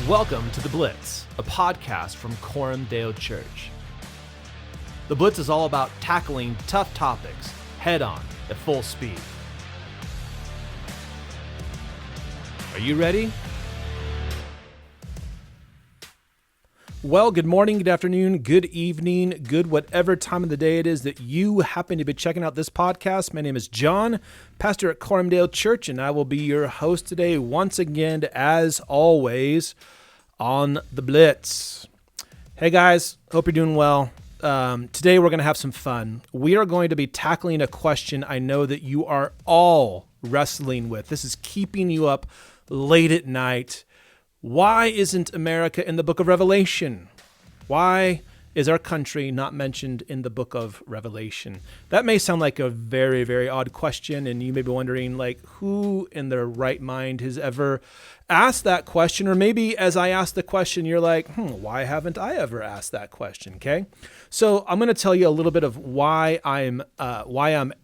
Welcome to The Blitz, a podcast from Coram Deo Church. The Blitz is all about tackling tough topics head-on at full speed. Are you ready? Well, good morning, good afternoon, good evening, good whatever time of the day it is that you happen to be checking out this podcast. My name is John, pastor at Coram Deo Church, and I will be your host today once again, as always, on The Blitz. Hey guys, hope you're doing well. Today we're going to have some fun. We are going to be tackling a question I know that you are all wrestling with. This is keeping you up late at night. Why isn't America in the book of Revelation? Why is our country not mentioned in the book of Revelation? That may sound like a very, very odd question, and you may be wondering, who in their right mind has ever asked that question? Or maybe as I ask the question, you're like, why haven't I ever asked that question? Okay, so I'm going to tell you a little bit of why I'm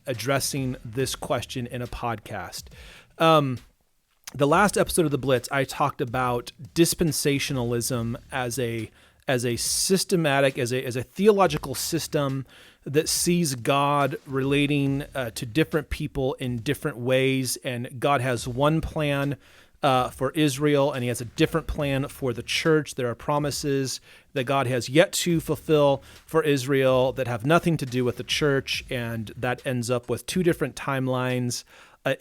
addressing this question in a podcast. The last episode of The Blitz, I talked about dispensationalism as a systematic, as a theological system that sees God relating to different people in different ways, and God has one plan for Israel, and he has a different plan for the church. There are promises that God has yet to fulfill for Israel that have nothing to do with the church, and that ends up with two different timelines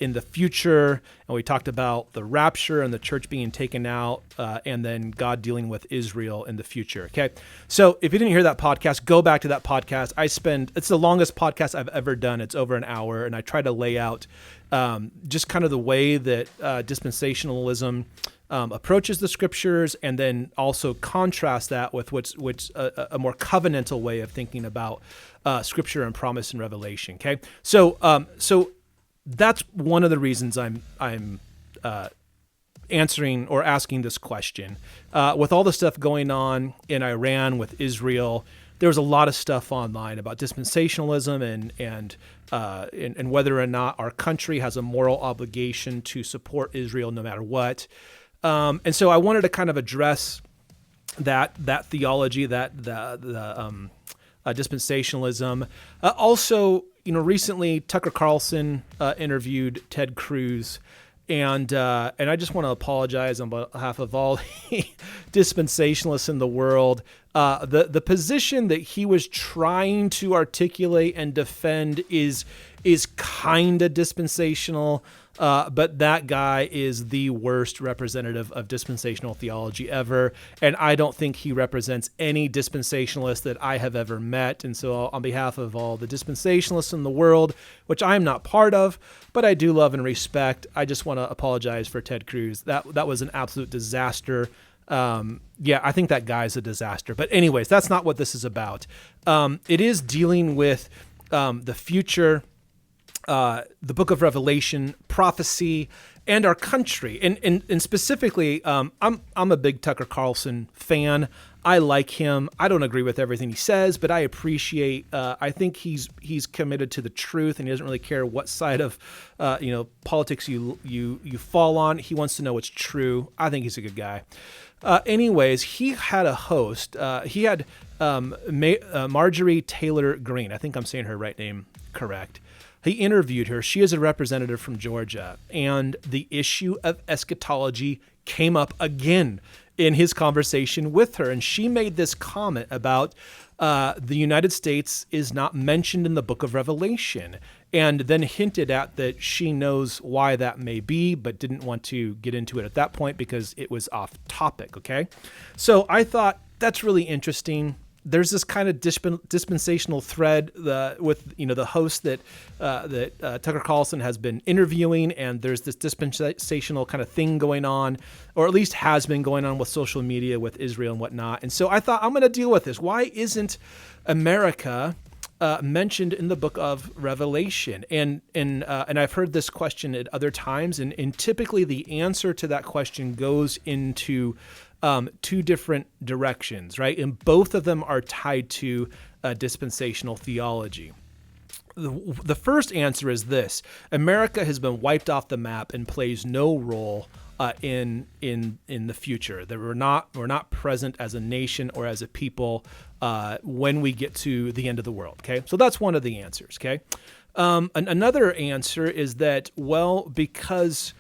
in the future. And we talked about the rapture and the church being taken out, and then God dealing with Israel in the future. Okay. So if you didn't hear that podcast, go back to that podcast. It's the longest podcast I've ever done. It's over an hour. And I try to lay out just kind of the way that dispensationalism approaches the scriptures, and then also contrast that with what's a more covenantal way of thinking about scripture and promise and revelation. Okay. So that's one of the reasons I'm answering or asking this question. With all the stuff going on in Iran with Israel, there was a lot of stuff online about dispensationalism and whether or not our country has a moral obligation to support Israel no matter what. And so I wanted to kind of address that theology, that the dispensationalism. Also, recently Tucker Carlson interviewed Ted Cruz, and I just want to apologize on behalf of all the dispensationalists in the world. The position that he was trying to articulate and defend is kind of dispensational, but that guy is the worst representative of dispensational theology ever, and I don't think he represents any dispensationalist that I have ever met. And so on behalf of all the dispensationalists in the world, which I'm not part of, but I do love and respect, I just want to apologize for Ted Cruz. That was an absolute disaster. I think that guy's a disaster. But anyways, that's not what this is about. It is dealing with the future, the book of Revelation, prophecy, and our country. And specifically, I'm a big Tucker Carlson fan. I like him. I don't agree with everything he says, but I appreciate, I think he's committed to the truth, and he doesn't really care what side of, politics you fall on. He wants to know what's true. I think he's a good guy. Anyways, he had a host. He had Marjorie Taylor Greene. I think I'm saying her right name correct. He interviewed her. She is a representative from Georgia, and the issue of eschatology came up again in his conversation with her. And she made this comment about the United States is not mentioned in the book of Revelation, and then hinted at that she knows why that may be, but didn't want to get into it at that point because it was off topic. Okay. So I thought that's really interesting. There's this kind of dispensational thread with the host that Tucker Carlson has been interviewing, and there's this dispensational kind of thing going on, or at least has been going on with social media with Israel and whatnot. And so I thought, I'm going to deal with this. Why isn't America mentioned in the book of Revelation? And I've heard this question at other times, and typically the answer to that question goes into two different directions, right? And both of them are tied to dispensational theology. The first answer is this: America has been wiped off the map and plays no role in the future. That we're not present as a nation or as a people when we get to the end of the world. Okay, so that's one of the answers. Okay, another answer is that, well, because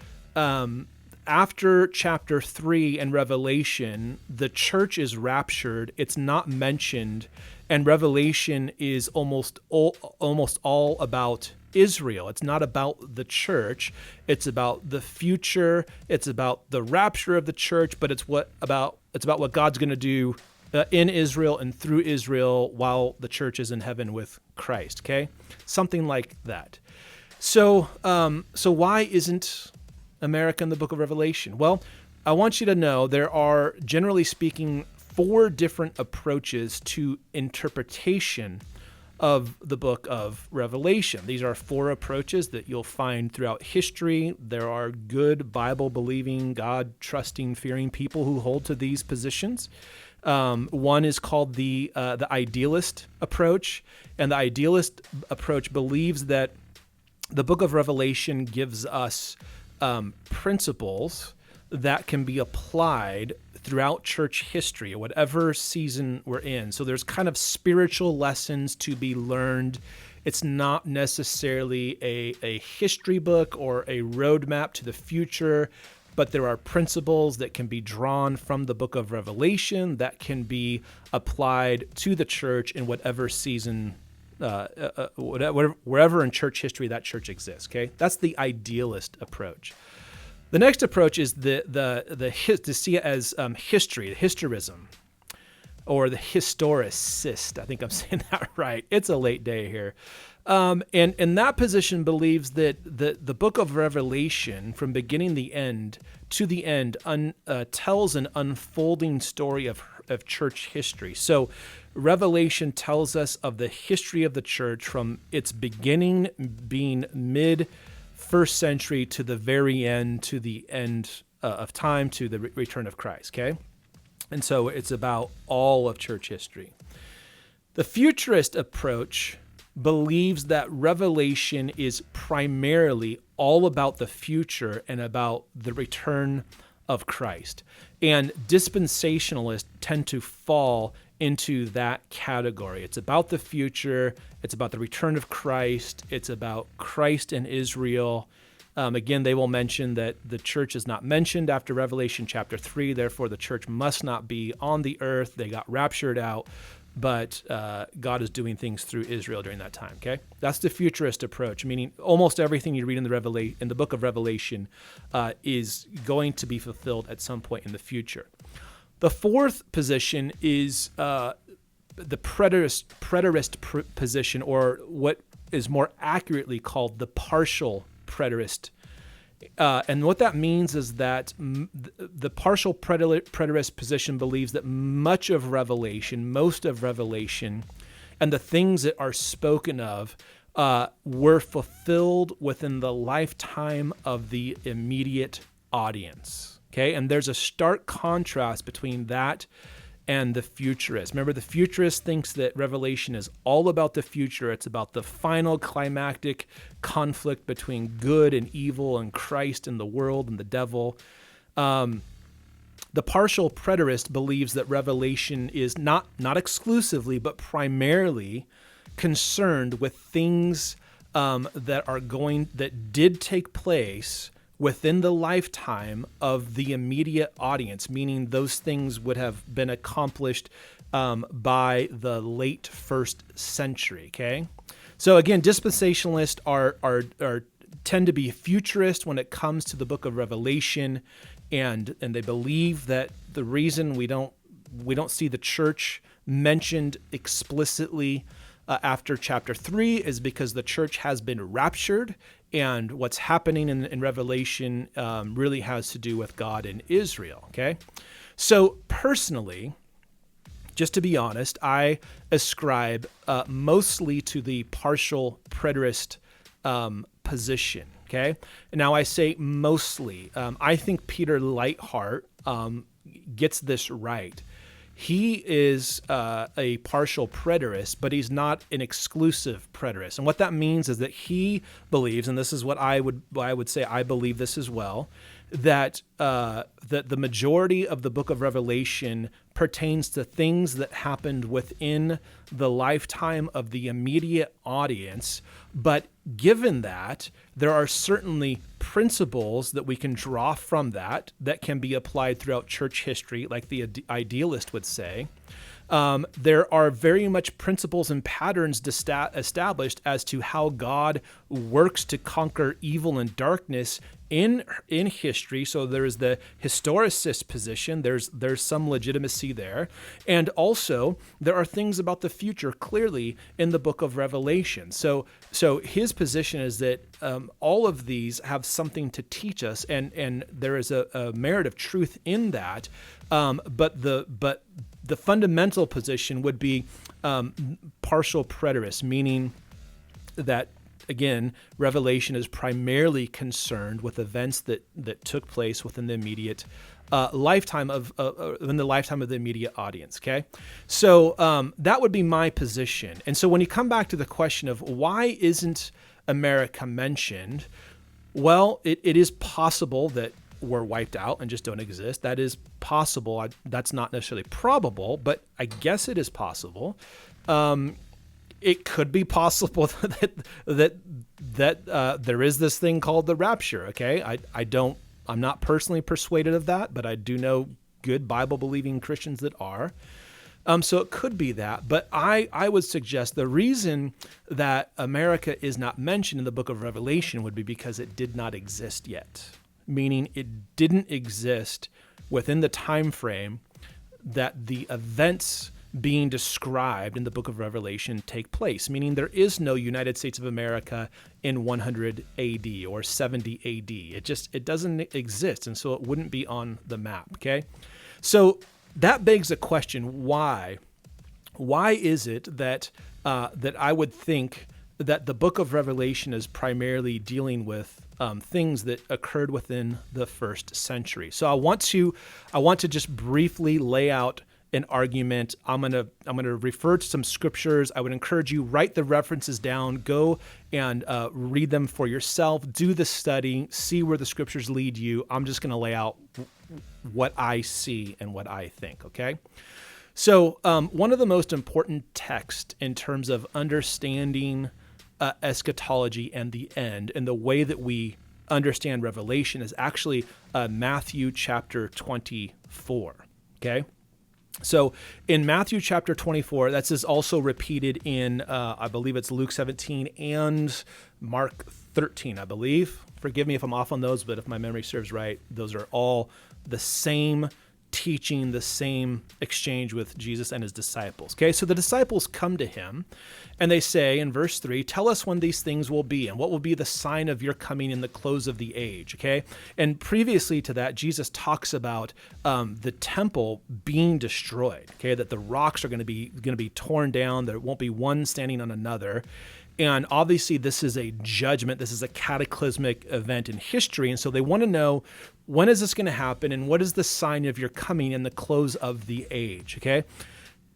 after chapter 3 in Revelation, the church is raptured. It's not mentioned, and Revelation is almost all about Israel. It's not about the church. It's about the future. It's about the rapture of the church, but it's about what God's going to do in Israel and through Israel while the church is in heaven with Christ. Okay, something like that. So why isn't America in the book of Revelation? Well, I want you to know there are, generally speaking, 4 different approaches to interpretation of the book of Revelation. These are 4 approaches that you'll find throughout history. There are good Bible-believing, God-trusting, fearing people who hold to these positions. One is called the idealist approach, and the idealist approach believes that the book of Revelation gives us principles that can be applied throughout church history, whatever season we're in. So there's kind of spiritual lessons to be learned. It's not necessarily a history book or a roadmap to the future, but there are principles that can be drawn from the book of Revelation that can be applied to the church in whatever season, wherever in church history that church exists. Okay, that's the idealist approach. The next approach is to see it as history, the historism, or the historicist. I think I'm saying that right. It's a late day here. And that position believes that the book of Revelation, from beginning to the end, tells an unfolding story of church history. So Revelation tells us of the history of the church from its beginning, being mid-first century, to the very end, to the end of time, to the return of Christ, okay? And so it's about all of church history. The futurist approach believes that Revelation is primarily all about the future and about the return of Christ. And dispensationalists tend to fall into that category. It's about the future. It's about the return of Christ. It's about Christ and Israel. Again, they will mention that the church is not mentioned after Revelation chapter 3. Therefore, the church must not be on the earth. They got raptured out. But God is doing things through Israel during that time. Okay, that's the futurist approach, meaning almost everything you read in the book of Revelation is going to be fulfilled at some point in the future. The fourth position is the preterist position, or what is more accurately called the partial preterist. And what that means is that the partial preterist position believes that most of Revelation, and the things that are spoken of were fulfilled within the lifetime of the immediate audience. Okay, and there's a stark contrast between that and the futurist. Remember, the futurist thinks that Revelation is all about the future. It's about the final climactic conflict between good and evil and Christ and the world and the devil. The partial preterist believes that Revelation is not exclusively, but primarily concerned with things that did take place within the lifetime of the immediate audience, meaning those things would have been accomplished by the late first century. Okay, so again, dispensationalists are tend to be futurist when it comes to the book of Revelation, and they believe that the reason we don't see the church mentioned explicitly after chapter 3 is because the church has been raptured, and what's happening in Revelation really has to do with God and Israel, okay? So personally, just to be honest, I ascribe mostly to the partial preterist position, okay? Now I say mostly. I think Peter Leithart gets this right. He is a partial preterist, but he's not an exclusive preterist. And what that means is that he believes, and this is what I would say, I believe this as well, that the majority of the book of Revelation pertains to things that happened within the lifetime of the immediate audience. But given that, there are certainly principles that we can draw from that can be applied throughout church history, like the idealist would say. There are very much principles and patterns established as to how God works to conquer evil and darkness in history. So there is the historicist position. There's some legitimacy there. And also there are things about the future clearly in the book of Revelation. So his position is that all of these have something to teach us, and there is a merit of truth in that. But the fundamental position would be partial preterist, meaning that, again, Revelation is primarily concerned with events that took place within the immediate lifetime of the immediate audience. Okay, so that would be my position. And so when you come back to the question of why isn't America mentioned, well, it is possible that we're wiped out and just don't exist. That is possible. That's not necessarily probable, but I guess it is possible. It could be possible that there is this thing called the rapture. Okay, I'm not personally persuaded of that, but I do know good Bible-believing Christians that are. So it could be that, but I would suggest the reason that America is not mentioned in the book of Revelation would be because it did not exist yet. Meaning it didn't exist within the time frame that the events being described in the book of Revelation take place, meaning there is no United States of America in 100 AD or 70 AD. It doesn't exist, and so it wouldn't be on the map, okay? So that begs the question, why? Why is it that I would think that the book of Revelation is primarily dealing with things that occurred within the first century? So I want to just briefly lay out an argument. I'm gonna refer to some scriptures. I would encourage you, write the references down, go and read them for yourself, do the study, see where the scriptures lead you. I'm just gonna lay out what I see and what I think, okay? So one of the most important texts in terms of understanding eschatology and the end and the way that we understand Revelation is actually Matthew chapter 24, okay? So in Matthew chapter 24, that's is also repeated in, I believe it's Luke 17 and Mark 13, I believe. Forgive me if I'm off on those, but if my memory serves right, those are all the same teaching, the same exchange with Jesus and his disciples. Okay, so the disciples come to him and they say in verse 3, tell us when these things will be and what will be the sign of your coming in the close of the age. Okay, and previously to that, Jesus talks about the temple being destroyed. Okay, that the rocks are going to be torn down. There won't be one standing on another. And obviously this is a judgment. This is a cataclysmic event in history. And so they want to know, when is this going to happen? And what is the sign of your coming in the close of the age? Okay.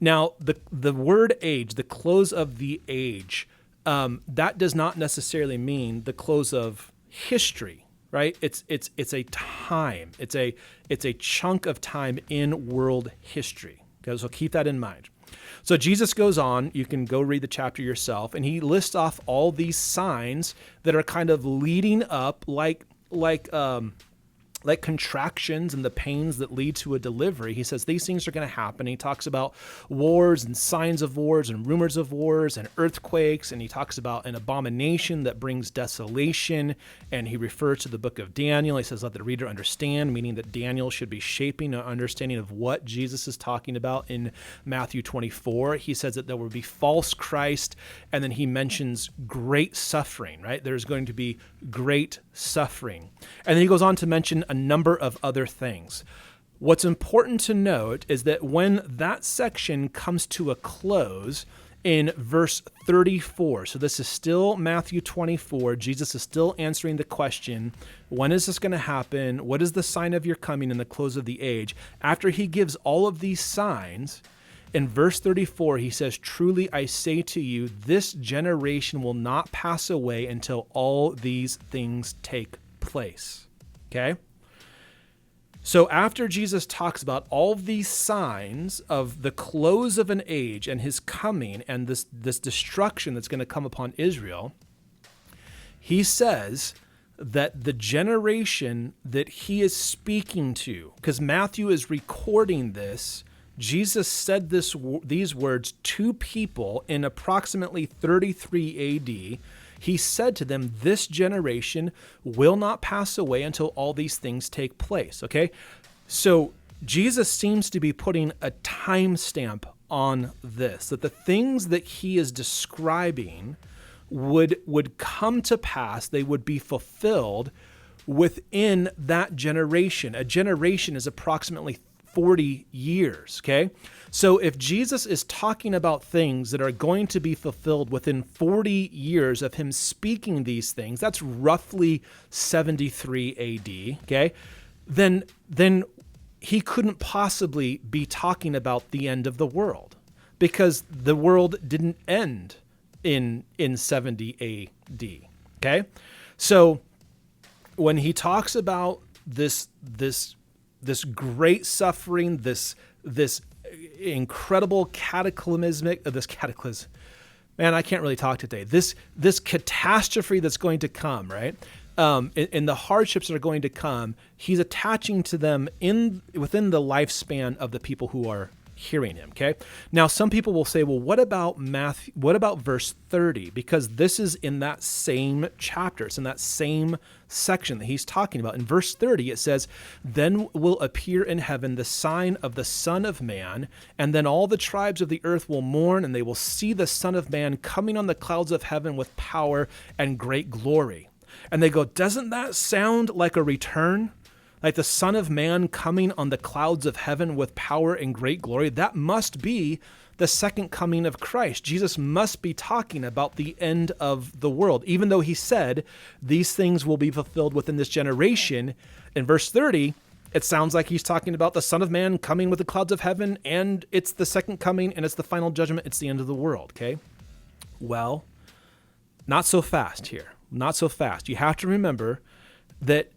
Now the word age, the close of the age, that does not necessarily mean the close of history, right? It's a time. It's a chunk of time in world history. Okay. So keep that in mind. So Jesus goes on, you can go read the chapter yourself, and he lists off all these signs that are kind of leading up like contractions and the pains that lead to a delivery. He says these things are going to happen. He talks about wars and signs of wars and rumors of wars and earthquakes, and he talks about an abomination that brings desolation, and he refers to the book of Daniel. He says, let the reader understand, meaning that Daniel should be shaping an understanding of what Jesus is talking about in Matthew 24. He says that there will be false Christ, and then he mentions great suffering, right? There's going to be great suffering. And then he goes on to mention a number of other things. What's important to note is that when that section comes to a close in verse 34, so this is still Matthew 24, Jesus is still answering the question, when is this going to happen? What is the sign of your coming in the close of the age? After he gives all of these signs, in verse 34, he says, truly I say to you, this generation will not pass away until all these things take place. Okay? So after Jesus talks about all of these signs of the close of an age and his coming and this destruction that's going to come upon Israel, he says that the generation that he is speaking to, because Matthew is recording this, Jesus said these words to people in approximately 33 AD. He said to them, this generation will not pass away until all these things take place, okay? So Jesus seems to be putting a timestamp on this, that the things that he is describing would come to pass, they would be fulfilled within that generation. A generation is approximately 40 years, okay? So if Jesus is talking about things that are going to be fulfilled within 40 years of him speaking these things, that's roughly 73 AD, okay? Then he couldn't possibly be talking about the end of the world, because the world didn't end in 70 AD, okay? So when he talks about this great suffering, this incredible cataclysm, man, I can't really talk today. This catastrophe that's going to come, right? And the hardships that are going to come, he's attaching to them within the lifespan of the people who are hearing him, okay? Now, some people will say, well, what about verse 30? Because this is in that same chapter. It's in that same section that he's talking about. In verse 30, it says, then will appear in heaven the sign of the Son of Man, and then all the tribes of the earth will mourn, and they will see the Son of Man coming on the clouds of heaven with power and great glory. And they go, doesn't that sound like a return? Like the Son of Man coming on the clouds of heaven with power and great glory? That must be the second coming of Christ. Jesus must be talking about the end of the world, even though he said these things will be fulfilled within this generation. In verse 30, it sounds like he's talking about the Son of Man coming with the clouds of heaven, and it's the second coming, and it's the final judgment. It's the end of the world, okay? Well, not so fast here. Not so fast. You have to remember that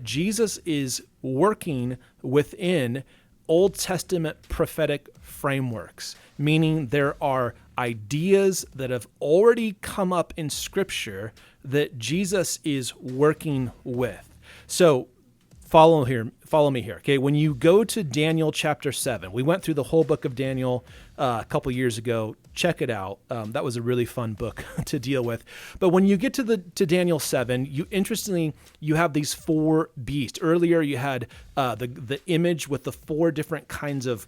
Jesus is working within Old Testament prophetic frameworks, meaning there are ideas that have already come up in Scripture that Jesus is working with. So follow me here. Okay, when you go to Daniel chapter 7, we went through the whole book of Daniel a couple years ago. Check it out. That was a really fun book to deal with. But when you get to Daniel 7, interestingly, you have these four beasts. Earlier, you had the image with the four different kinds of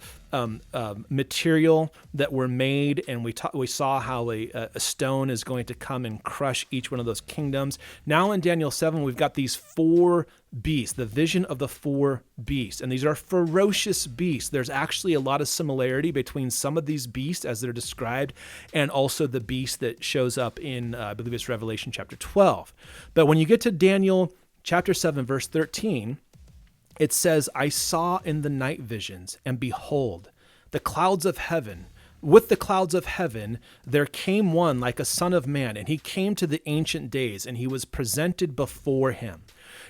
material that were made, and we saw how a stone is going to come and crush each one of those kingdoms. Now in Daniel 7, we've got these four beasts, the vision of the four beasts, and these are ferocious beasts. There's actually a lot of similarity between some of these beasts as they're described and also the beast that shows up in, I believe it's Revelation chapter 12. But when you get to Daniel chapter 7, verse 13, it says, I saw in the night visions, and behold, the clouds of heaven. With the clouds of heaven, there came one like a son of man, and he came to the Ancient Days, and he was presented before him.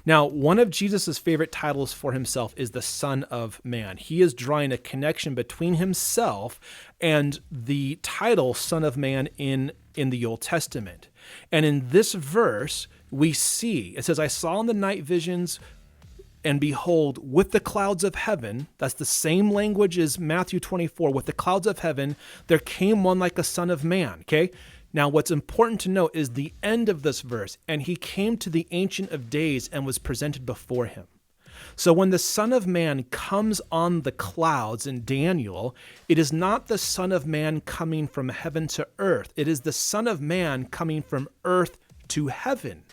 Now, one of Jesus' favorite titles for himself is the Son of Man. He is drawing a connection between himself and the title Son of Man in the Old Testament. And in this verse, we see, it says, I saw in the night visions, and behold, with the clouds of heaven, that's the same language as Matthew 24, with the clouds of heaven, there came one like a son of man, okay? Now, what's important to note is the end of this verse, and he came to the Ancient of Days and was presented before him. So when the Son of Man comes on the clouds in Daniel, it is not the Son of Man coming from heaven to earth. It is the Son of Man coming from earth to heaven.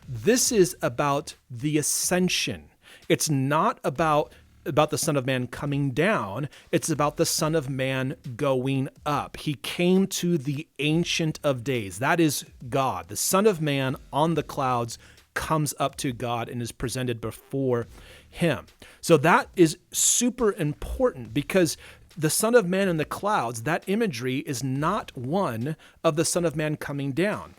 This is about the ascension. It's not about the Son of Man coming down. It's about the Son of Man going up. He came to the Ancient of Days. That is God. The Son of Man on the clouds comes up to God and is presented before him. So that is super important, because the Son of Man in the clouds, that imagery is not one of the Son of Man coming down.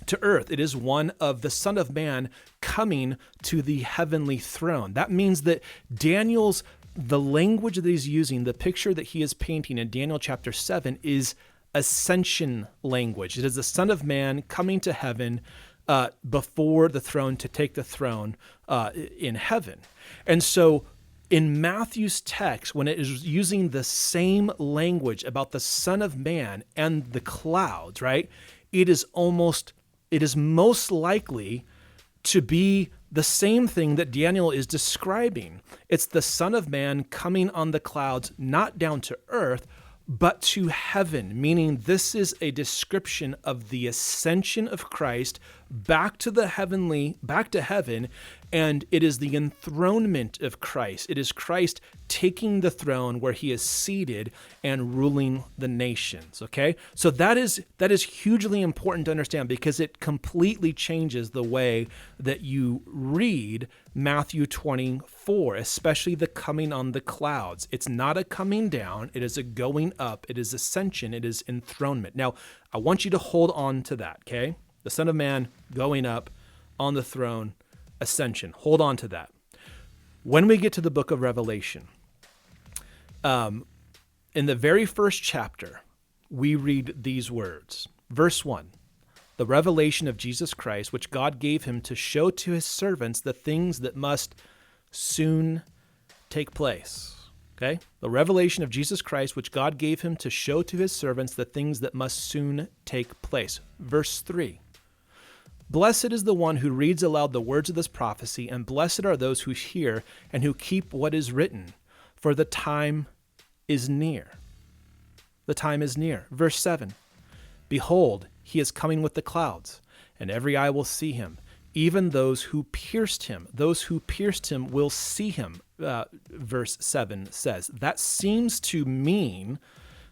to earth. It is one of the Son of Man coming to the heavenly throne. That means that the language that he's using, the picture that he is painting in Daniel chapter 7 is ascension language. It is the Son of Man coming to heaven before the throne to take the throne in heaven. And so in Matthew's text, when it is using the same language about the Son of Man and the clouds, right? It is most likely to be the same thing that Daniel is describing. It's the Son of Man coming on the clouds, not down to earth, but to heaven, meaning this is a description of the ascension of Christ back to heaven, and it is the enthronement of Christ. It is Christ taking the throne where he is seated and ruling the nations, okay? So that is hugely important to understand because it completely changes the way that you read Matthew 24, especially the coming on the clouds. It's not a coming down, it is a going up, it is ascension, it is enthronement. Now, I want you to hold on to that, okay? The Son of Man going up on the throne, ascension. Hold on to that. When we get to the book of Revelation, in the very first chapter, we read these words. Verse 1, the revelation of Jesus Christ, which God gave him to show to his servants the things that must soon take place. Okay? The revelation of Jesus Christ, which God gave him to show to his servants the things that must soon take place. Verse 3, blessed is the one who reads aloud the words of this prophecy, and blessed are those who hear and who keep what is written, for the time is near. The time is near. Verse 7, behold, he is coming with the clouds, and every eye will see him, even those who pierced him. Those who pierced him will see him, verse 7 says. That seems to mean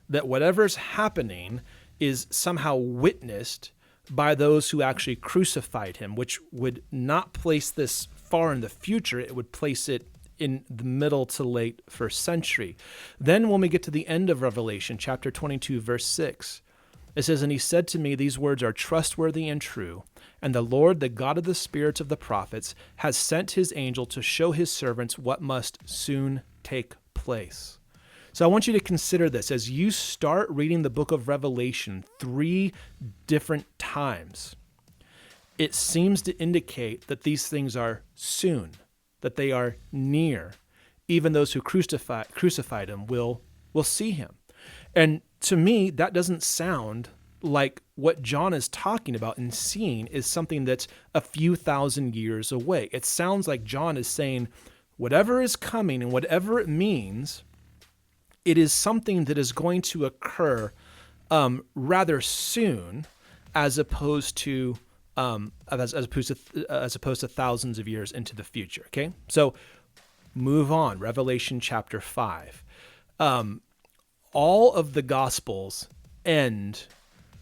that whatever's happening is somehow witnessed by those who actually crucified him, which would not place this far in the future. It would place it in the middle to late first century. Then when we get to the end of Revelation, chapter 22, verse 6, it says, and he said to me, these words are trustworthy and true, and the Lord, the God of the spirits of the prophets, has sent his angel to show his servants what must soon take place. So I want you to consider this as you start reading the book of Revelation 3 different times. It seems to indicate that these things are soon, that they are near. Even those who crucified him will see him. And to me, that doesn't sound like what John is talking about and seeing is something that's a few thousand years away. It sounds like John is saying whatever is coming and whatever it means, it is something that is going to occur rather soon, as opposed to thousands of years into the future. Okay, so move on. Revelation chapter 5. All of the Gospels end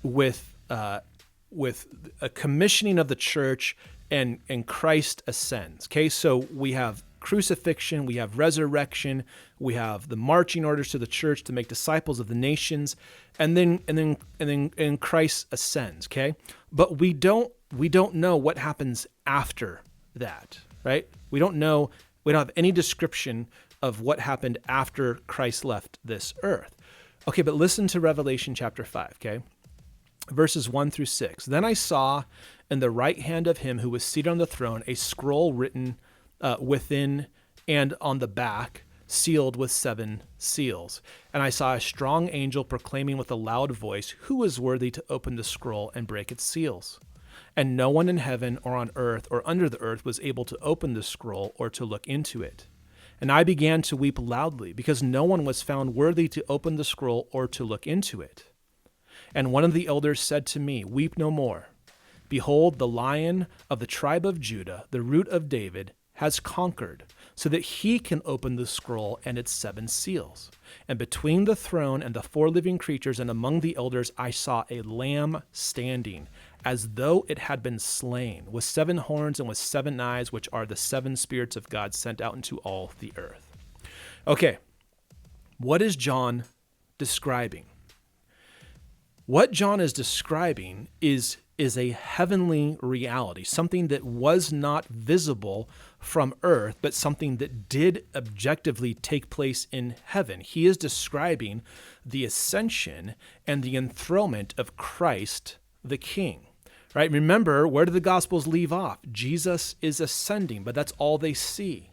with a commissioning of the church and Christ ascends. Okay, so we have crucifixion, we have resurrection, we have the marching orders to the church to make disciples of the nations, and then Christ ascends. Okay, but we don't know what happens after that, right? We don't have any description of what happened after Christ left this earth. Okay, but listen to Revelation chapter 5, okay? Verses 1 through 6. Then I saw in the right hand of him who was seated on the throne a scroll written within and on the back, sealed with 7 seals. And I saw a strong angel proclaiming with a loud voice, who is worthy to open the scroll and break its seals? And no one in heaven or on earth or under the earth was able to open the scroll or to look into it. And I began to weep loudly, because no one was found worthy to open the scroll or to look into it. And one of the elders said to me, weep no more. Behold, the Lion of the tribe of Judah, the Root of David, has conquered, so that he can open the scroll and its 7 seals. And between the throne and the 4 living creatures and among the elders, I saw a lamb standing, as though it had been slain, with 7 horns and with 7 eyes, which are the 7 spirits of God sent out into all the earth. Okay, what is John describing? What John is describing is is a heavenly reality, something that was not visible from earth, but something that did objectively take place in heaven. He is describing the ascension and the enthronement of Christ the King. Right? Remember, where do the Gospels leave off? Jesus is ascending, but that's all they see.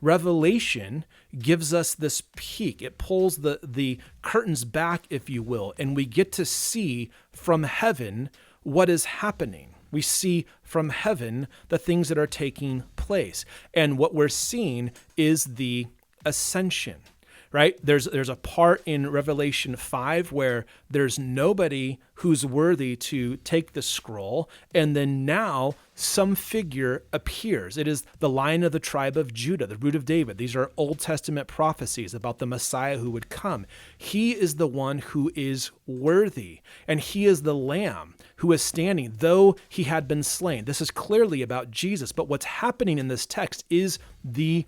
Revelation gives us this peek. It pulls the curtains back, if you will, and we get to see from heaven what is happening. We see from heaven the things that are taking place. And what we're seeing is the ascension. Right? There's a part in Revelation 5 where there's nobody who's worthy to take the scroll, and then now some figure appears. It is the Lion of the tribe of Judah, the root of David. These are Old Testament prophecies about the Messiah who would come. He is the one who is worthy, and he is the Lamb who is standing, though he had been slain. This is clearly about Jesus, but what's happening in this text is the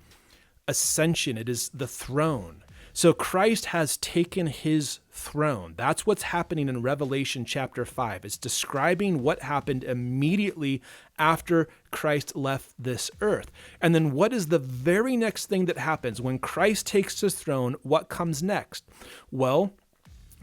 ascension. It is the throne. So Christ has taken his throne. That's what's happening in Revelation chapter 5. It's describing what happened immediately after Christ left this earth. And then what is the very next thing that happens? When Christ takes his throne, what comes next? Well,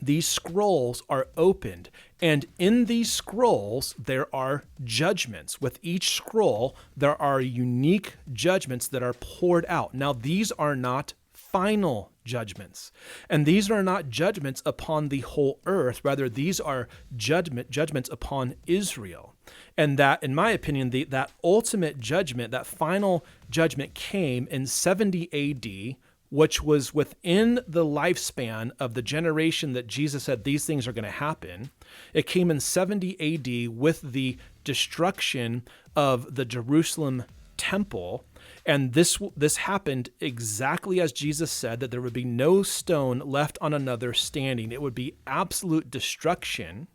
these scrolls are opened, and in these scrolls, there are judgments. With each scroll, there are unique judgments that are poured out. Now, these are not final judgments. And these are not judgments upon the whole earth. Rather, these are judgments upon Israel. And that, in my opinion, that ultimate judgment, that final judgment came in 70 AD, which was within the lifespan of the generation that Jesus said these things are going to happen. It came in 70 AD with the destruction of the Jerusalem temple. And this happened exactly as Jesus said, that there would be no stone left on another standing. It would be absolute destruction.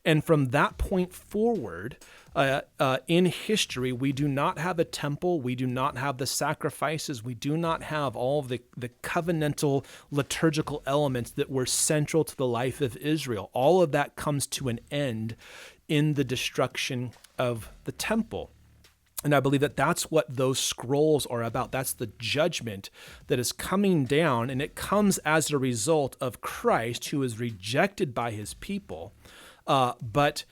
And from that point forward, in history, we do not have a temple. We do not have the sacrifices. We do not have all of the covenantal liturgical elements that were central to the life of Israel. All of that comes to an end in the destruction of the temple. And I believe that that's what those scrolls are about. That's the judgment that is coming down, and it comes as a result of Christ, who is rejected by his people, but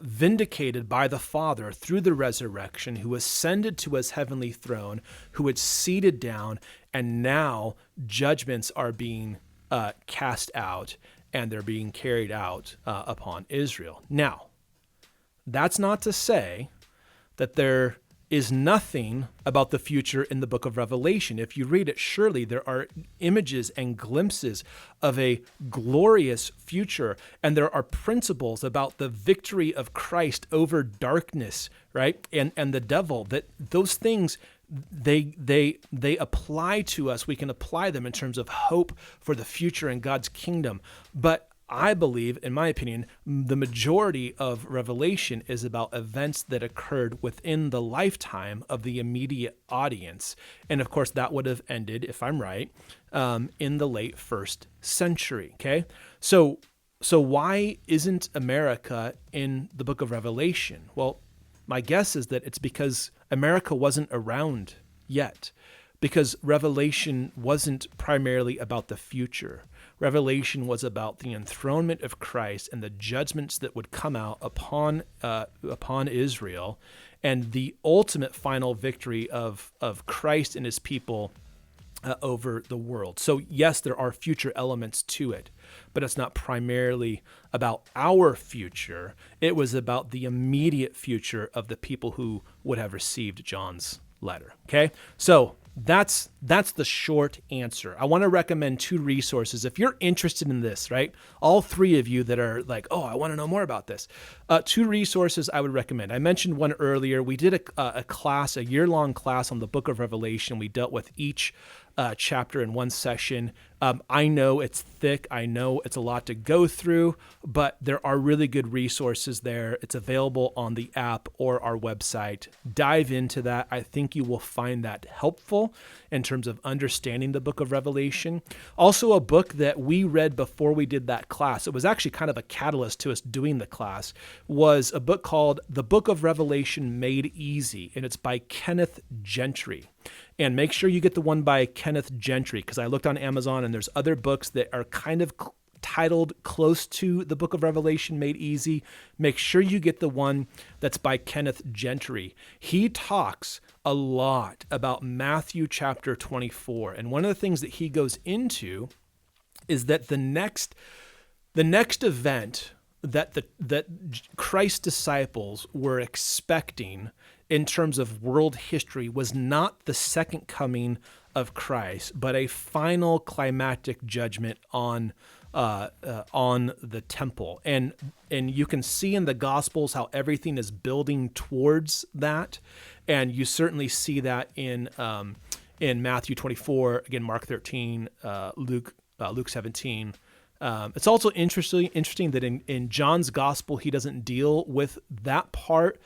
vindicated by the Father through the resurrection, who ascended to his heavenly throne, who is seated down, and now judgments are being cast out, and they're being carried out upon Israel. Now, that's not to say that there is nothing about the future in the book of Revelation. If you read it, surely there are images and glimpses of a glorious future, and there are principles about the victory of Christ over darkness, right? And the devil, that those things, they apply to us. We can apply them in terms of hope for the future in God's kingdom. But I believe, in my opinion, the majority of Revelation is about events that occurred within the lifetime of the immediate audience. And of course, that would have ended, if I'm right, in the late first century. Okay. So why isn't America in the book of Revelation? Well, my guess is that it's because America wasn't around yet, because Revelation wasn't primarily about the future. Revelation was about the enthronement of Christ and the judgments that would come out upon Israel, and the ultimate final victory of Christ and his people over the world. So yes, there are future elements to it, but it's not primarily about our future. It was about the immediate future of the people who would have received John's letter. Okay, so that's the short answer. I want to recommend two resources. If you're interested in this, right? All three of you that are like, oh, I want to know more about this. Two resources I would recommend. I mentioned one earlier. We did a class, a year-long class on the book of Revelation. We dealt with each chapter in one session. I know it's thick. I know it's a lot to go through, but there are really good resources there. It's available on the app or our website. Dive into that. I think you will find that helpful in terms of understanding the book of Revelation. Also, a book that we read before we did that class, it was actually kind of a catalyst to us doing the class, was a book called The Book of Revelation Made Easy, and it's by Kenneth Gentry. And make sure you get the one by Kenneth Gentry, because I looked on Amazon and there's other books that are kind of titled close to the Book of Revelation Made Easy. Make sure you get the one that's by Kenneth Gentry. He talks a lot about Matthew chapter 24. And one of the things that he goes into is that the next event that Christ's disciples were expecting in terms of world history was not the second coming of Christ, but a final climactic judgment on the temple. And you can see in the Gospels how everything is building towards that, and you certainly see that in Matthew 24, again Mark 13, Luke 17. It's also interesting that in John's Gospel he doesn't deal with that part.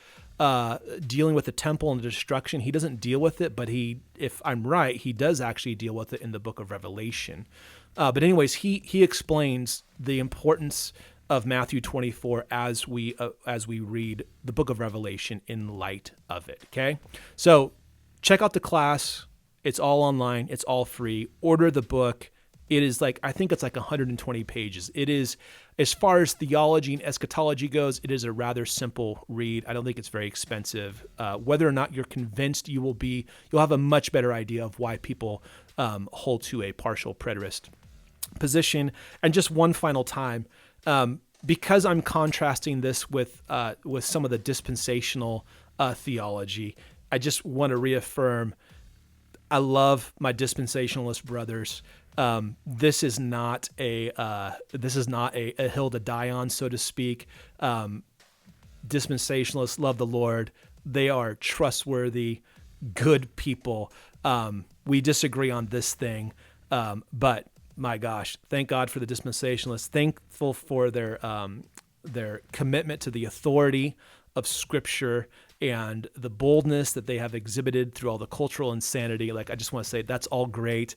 Dealing with the temple and the destruction, he doesn't deal with it, but if I'm right, he does actually deal with it in the book of Revelation. But anyways, he explains the importance of Matthew 24 as we read the book of Revelation in light of it. Okay, so check out the class. It's all online. It's all free. Order the book. It is I think it's 120 pages. It is, as far as theology and eschatology goes, it is a rather simple read. I don't think it's very expensive. Whether or not you're convinced, you'll have a much better idea of why people hold to a partial preterist position. And just one final time, because I'm contrasting this with some of the dispensational theology, I just want to reaffirm, I love my dispensationalist brothers. This is not a hill to die on, so to speak. Dispensationalists love the Lord. They are trustworthy, good people. We disagree on this thing, but my gosh, thank God for the dispensationalists. Thankful for their commitment to the authority of Scripture and the boldness that they have exhibited through all the cultural insanity. I just want to say that's all great.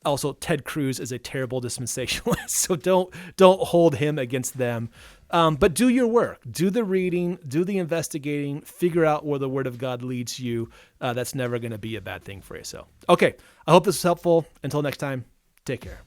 Also, Ted Cruz is a terrible dispensationalist, so don't hold him against them. But do your work, do the reading, do the investigating, figure out where the Word of God leads you. That's never going to be a bad thing for you. So, okay, I hope this is helpful. Until next time, take care.